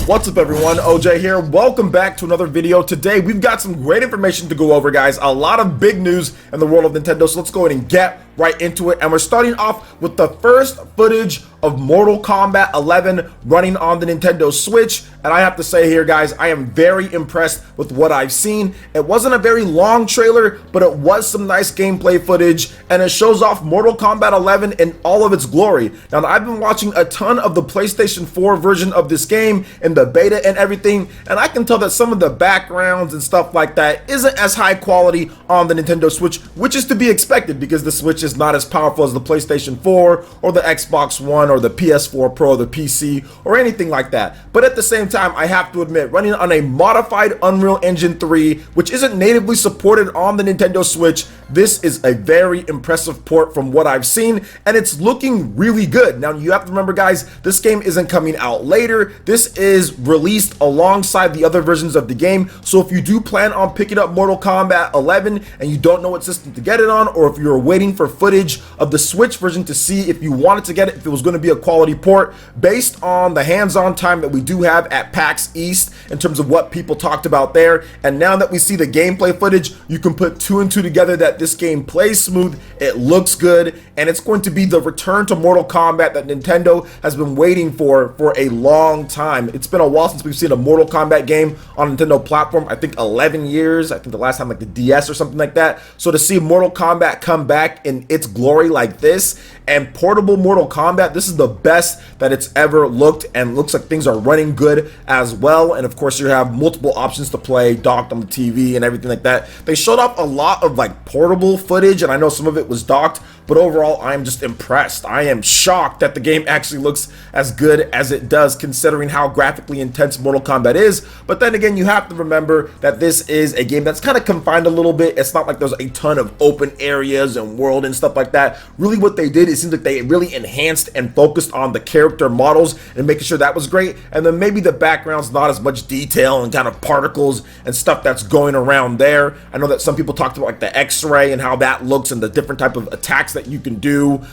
What's up everyone, OJ here. Welcome back to another video. Today we've got some great information to go over, guys. A lot of big news in the world of Nintendo, so let's go ahead and get right into it. And we're starting off with the first footage of Mortal Kombat 11 running on the Nintendo Switch. And I have to say here, guys, I am very impressed with what I've seen. It wasn't a very long trailer, but it was some nice gameplay footage, and it shows off Mortal Kombat 11 in all of its glory. Now, I've been watching a ton of the PlayStation 4 version of this game in the beta and everything, and I can tell that some of the backgrounds and stuff like that isn't as high quality on the Nintendo Switch, which is to be expected because the Switch is not as powerful as the PlayStation 4 or the Xbox One or the PS4 Pro or the PC or anything like that. But at the same time, I have to admit, running on a modified Unreal Engine 3, which isn't natively supported on the Nintendo Switch, this is a very impressive port from what I've seen, and it's looking really good. Now, you have to remember, guys, this game isn't coming out later. This is released alongside the other versions of the game, so if you do plan on picking up Mortal Kombat 11 and you don't know what system to get it on, or if you're waiting for footage of the Switch version to see if you wanted to get it, if it was going to be a quality port, based on the hands-on time that we do have at PAX East in terms of what people talked about there, and now that we see the gameplay footage, you can put two and two together that this game plays smooth, it looks good, and it's going to be the return to Mortal Kombat that Nintendo has been waiting for a long time. It's been a while since we've seen a Mortal Kombat game on Nintendo platform. I think 11 years. I think the last time like the DS or something like that. So to see Mortal Kombat come back in its glory like this, and portable Mortal Kombat, this is the best that it's ever looked, and looks like things are running good as well. And of course, you have multiple options to play, docked on the TV and everything like that. They showed off a lot of like portable footage, and I know some of it was docked, but overall, I am just impressed. I am shocked that the game actually looks as good as it does, considering how graphically intense Mortal Kombat is. But then again, you have to remember that this is a game that's kind of confined a little bit. It's not like there's a ton of open areas and world and stuff like that. Really, what they did, it seems like they really enhanced and focused on the character models and making sure that was great. And then maybe the background's not as much detail and kind of particles and stuff that's going around there. I know that some people talked about like the X-ray and how that looks and the different type of attacks that you can do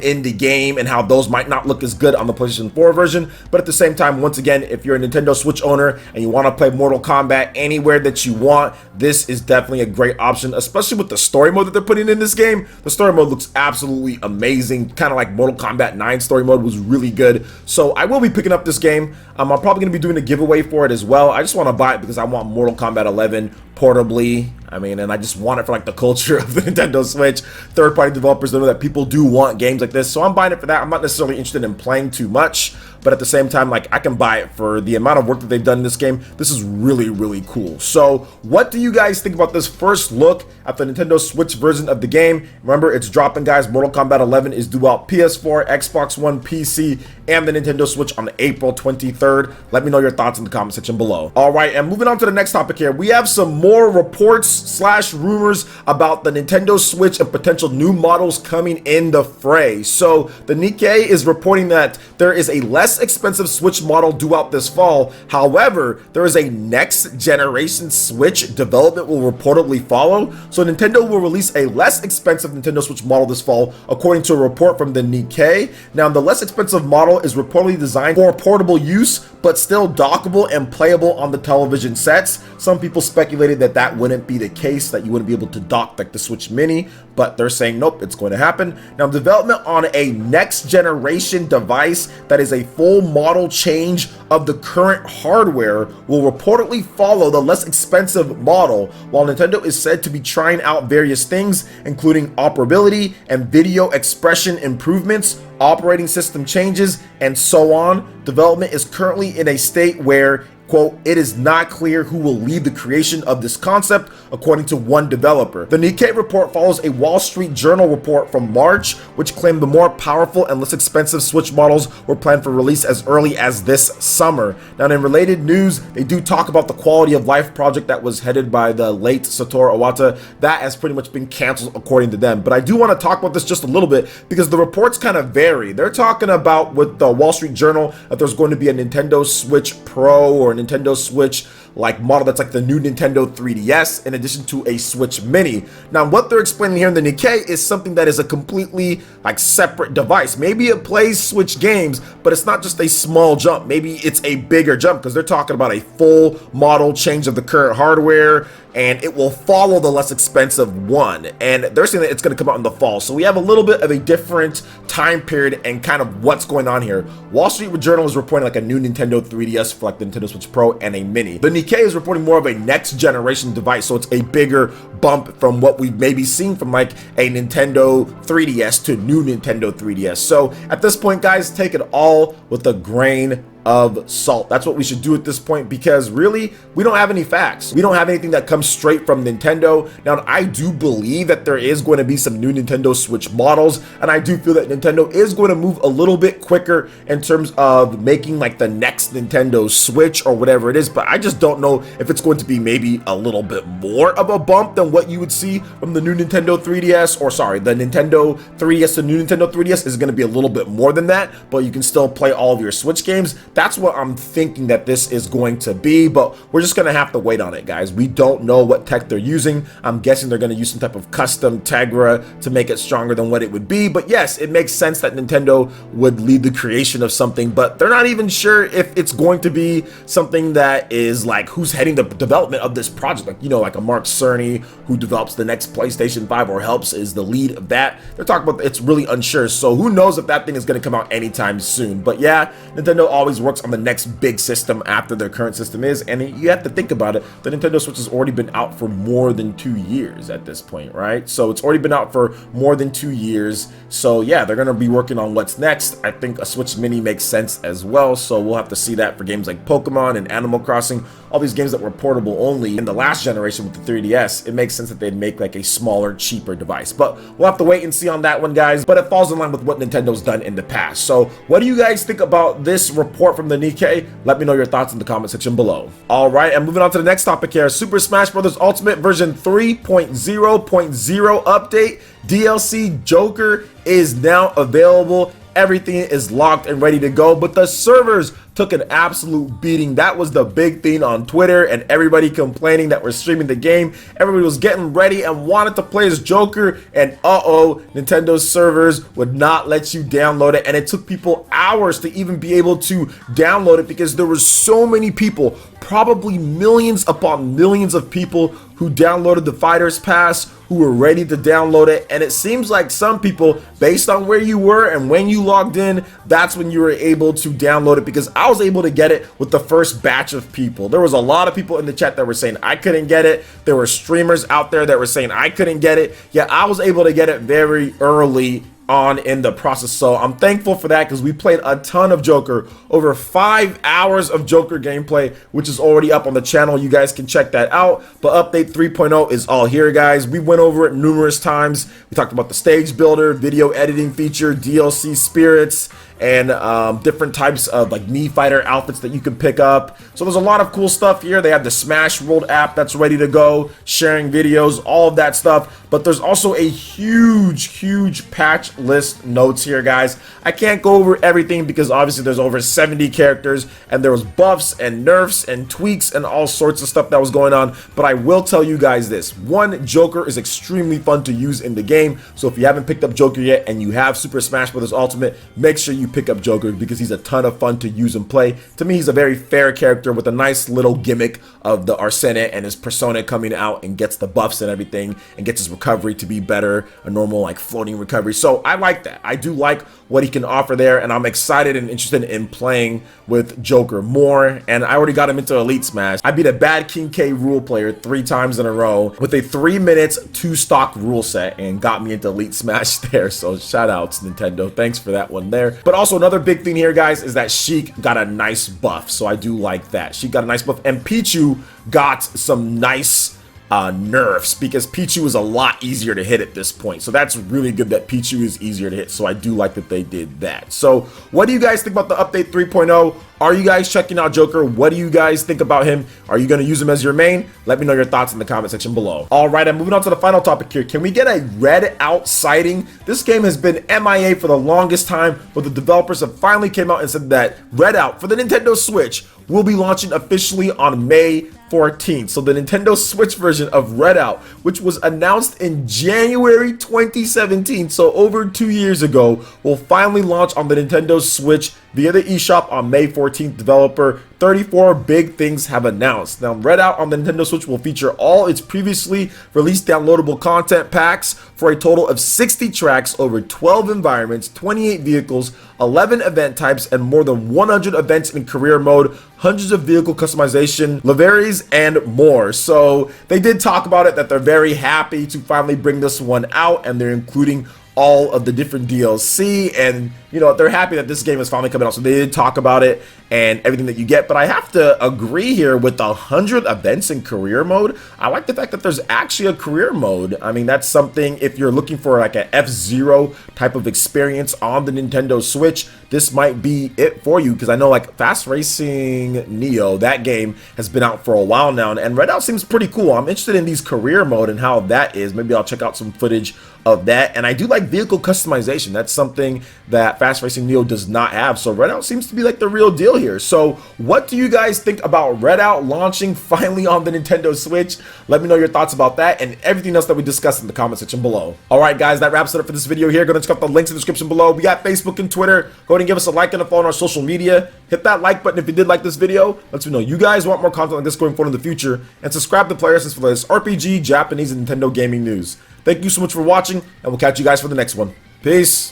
in the game, and how those might not look as good on the PlayStation 4 version. But at the same time, once again, if you're a Nintendo Switch owner and you want to play Mortal Kombat anywhere that you want, this is definitely a great option, especially with the story mode that they're putting in this game. The story mode looks absolutely amazing, kind of like Mortal Kombat 9 story mode was really good. So I will be picking up this game. I'm probably going to be doing a giveaway for it as well. I just want to buy it because I want Mortal Kombat 11 portably. I mean, and I just want it for like the culture of the Nintendo Switch. Third-party developers know that people do want games like this, so I'm buying it for that. I'm not necessarily interested in playing too much, but at the same time, like, I can buy it for the amount of work that they've done in this game. This is really, really cool. So what do you guys think about this first look at the Nintendo Switch version of the game? Remember, it's dropping, guys. Mortal Kombat 11 is due out PS4, Xbox One, PC, and the Nintendo Switch on April 23rd. Let me know your thoughts in the comment section below. All right, and moving on to the next topic here, we have some more reports / rumors about the Nintendo Switch and potential new models coming in the fray. So the Nikkei is reporting that there is a less expensive Switch model due out this fall. However, there is a next generation Switch development will reportedly follow. So Nintendo will release a less expensive Nintendo Switch model this fall, according to a report from the Nikkei. Now, the less expensive model is reportedly designed for portable use, but still dockable and playable on the television sets. Some people speculated that that wouldn't be the case, that you wouldn't be able to dock like the Switch Mini, but they're saying nope, it's going to happen. Now, development on a next generation device that is a full model change of the current hardware will reportedly follow the less expensive model, while Nintendo is said to be trying out various things, including operability and video expression improvements, operating system changes, and so on. Development is currently in a state where, quote, it is not clear who will lead the creation of this concept, according to one developer. The Nikkei report follows a Wall Street Journal report from March, which claimed the more powerful and less expensive Switch models were planned for release as early as this summer. Now, in related news, they do talk about the quality of life project that was headed by the late Satoru Iwata. That has pretty much been canceled, according to them. But I do want to talk about this just a little bit because the reports kind of vary. They're talking about, with the Wall Street Journal, that there's going to be a Nintendo Switch Pro or a Nintendo Switch like model that's like the new Nintendo 3DS in addition to a Switch Mini. Now what they're explaining here in the Nikkei is something that is a completely like separate device. Maybe it plays Switch games, but it's not just a small jump. Maybe it's a bigger jump because they're talking about a full model change of the current hardware, and it will follow the less expensive one. And they're saying that it's going to come out in the fall. So we have a little bit of a different time period and kind of what's going on here. Wall Street Journal is reporting like a new Nintendo 3DS for like the Nintendo Switch Pro and a Mini. The Nikkei is reporting more of a next generation device. So it's a bigger bump from what we've maybe seen from like a Nintendo 3DS to new Nintendo 3DS. So at this point, guys, take it all with a grain of salt. That's what we should do at this point, because really we don't have any facts. We don't have anything that comes straight from Nintendo. Now I do believe that there is going to be some new Nintendo Switch models, and I do feel that Nintendo is going to move a little bit quicker in terms of making like the next Nintendo Switch or whatever it is, but I just don't know if it's going to be maybe a little bit more of a bump than what you would see from the new Nintendo 3DS, or sorry, the Nintendo 3DS to new Nintendo 3DS is going to be a little bit more than that, but you can still play all of your Switch games. That's what I'm thinking that this is going to be, but we're just going to have to wait on it, guys. We don't know what tech they're using. I'm guessing they're going to use some type of custom Tegra to make it stronger than what it would be, but yes, it makes sense that Nintendo would lead the creation of something, but they're not even sure if it's going to be something that is like who's heading the development of this project, like, you know, like a Mark Cerny who develops the next PlayStation 5 or helps is the lead of that. They're talking about it's really unsure, so who knows if that thing is going to come out anytime soon. But yeah, Nintendo always works on the next big system after their current system is, and you have to think about it, the Nintendo Switch has already been out for more than 2 years at this point, right? So it's already been out for more than 2 years, so yeah, they're going to be working on what's next. I think a Switch Mini makes sense as well, so we'll have to see that for games like Pokemon and Animal Crossing, all these games that were portable only in the last generation with the 3DS. It makes sense that they'd make like a smaller, cheaper device, but we'll have to wait and see on that one, guys, but it falls in line with what Nintendo's done in the past. So what do you guys think about this report from the Nikkei? Let me know your thoughts in the comment section below. All right, and moving on to the next topic here, Super Smash Bros. Ultimate version 3.0.0 update. DLC Joker is now available. Everything is locked and ready to go, but the servers took an absolute beating. That was the big thing on Twitter, and everybody complaining that we're streaming the game. Everybody was getting ready and wanted to play as Joker, and Nintendo's servers would not let you download it, and it took people hours to even be able to download it because there were so many people, probably millions upon millions of people who downloaded the Fighters Pass, who were ready to download it, and it seems like some people, based on where you were and when you logged in, that's when you were able to download it, because I was able to get it with the first batch of people. There was a lot of people in the chat that were saying I couldn't get it. There were streamers out there that were saying I couldn't get it. Yeah, I was able to get it very early on in the process, so I'm thankful for that because we played a ton of Joker, over 5 hours of Joker gameplay, which is already up on the channel. You guys can check that out, but update 3.0 is all here, guys. We went over it numerous times. We talked about the stage builder, video editing feature, DLC spirits, and different types of like Mii Fighter outfits that you can pick up. So there's a lot of cool stuff here. They have the Smash World app that's ready to go, sharing videos, all of that stuff. But there's also a huge patch list notes here, guys. I can't go over everything because obviously there's over 70 characters, and there was buffs and nerfs and tweaks and all sorts of stuff that was going on. But I will tell you guys this: one, Joker is extremely fun to use in the game. So if you haven't picked up Joker yet and you have Super Smash Bros. Ultimate, make sure you pick up Joker because he's a ton of fun to use and play. To me, he's a very fair character with a nice little gimmick of the Arsene and his persona coming out and gets the buffs and everything and gets his recovery to be better, a normal like floating recovery. So I like that. I do like what he can offer there, and I'm excited and interested in playing with Joker more. And I already got him into Elite Smash. I beat a bad King K rule player 3 times in a row with a 3 minutes 2 stock rule set and got me into Elite Smash there. So shout outs Nintendo, thanks for that one there. But also another big thing here, guys, is that Sheik got a nice buff, so I do like that. Sheik got a nice buff, and Pichu got some nice nerfs because Pichu is a lot easier to hit at this point. So that's really good that Pichu is easier to hit, so I do like that they did that. So what do you guys think about the update 3.0? Are you guys checking out Joker? What do you guys think about him? Are you going to use him as your main? Let me know your thoughts in the comment section below. All right, I'm moving on to the final topic here. Can we get a Redout sighting? This game has been MIA for the longest time, but the developers have finally came out and said that Redout for the Nintendo Switch will be launching officially on May 14th. So the Nintendo Switch version of Redout, which was announced in January 2017, so over 2 years ago, will finally launch on the Nintendo Switch via the eShop on May 14th. Developer 34 Big Things have announced. Now, Redout on the Nintendo Switch will feature all its previously released downloadable content packs for a total of 60 tracks over 12 environments, 28 vehicles, 11 event types, and more than 100 events in career mode, hundreds of vehicle customization, liveries, and more. So they did talk about it, that they're very happy to finally bring this one out, and they're including all of the different DLC, and you know, they're happy that this game is finally coming out. So they did talk about it and everything that you get, but I have to agree here with the 100 events in career mode. I like the fact that there's actually a career mode. I mean, that's something, if you're looking for like an F-Zero type of experience on the Nintendo Switch, this might be it for you, because I know like Fast Racing Neo, that game has been out for a while now, and Redout seems pretty cool. I'm interested in these career mode and how that is. Maybe I'll check out some footage of that. And I do like vehicle customization. That's something that Fast Racing Neo does not have. So Redout seems to be like the real deal here. So what do you guys think about Redout launching finally on the Nintendo Switch? Let me know your thoughts about that and everything else that we discussed in the comment section below. All right, guys, that wraps it up for this video here. Go and check out the links in the description below. We got Facebook and Twitter. Go ahead and give us a like and a follow on our social media. Hit that like button if you did like this video. Let me know you guys want more content like this going forward in the future. And subscribe to PlayerEssence for the latest RPG, Japanese, and Nintendo gaming news. Thank you so much for watching, and we'll catch you guys for the next one. Peace.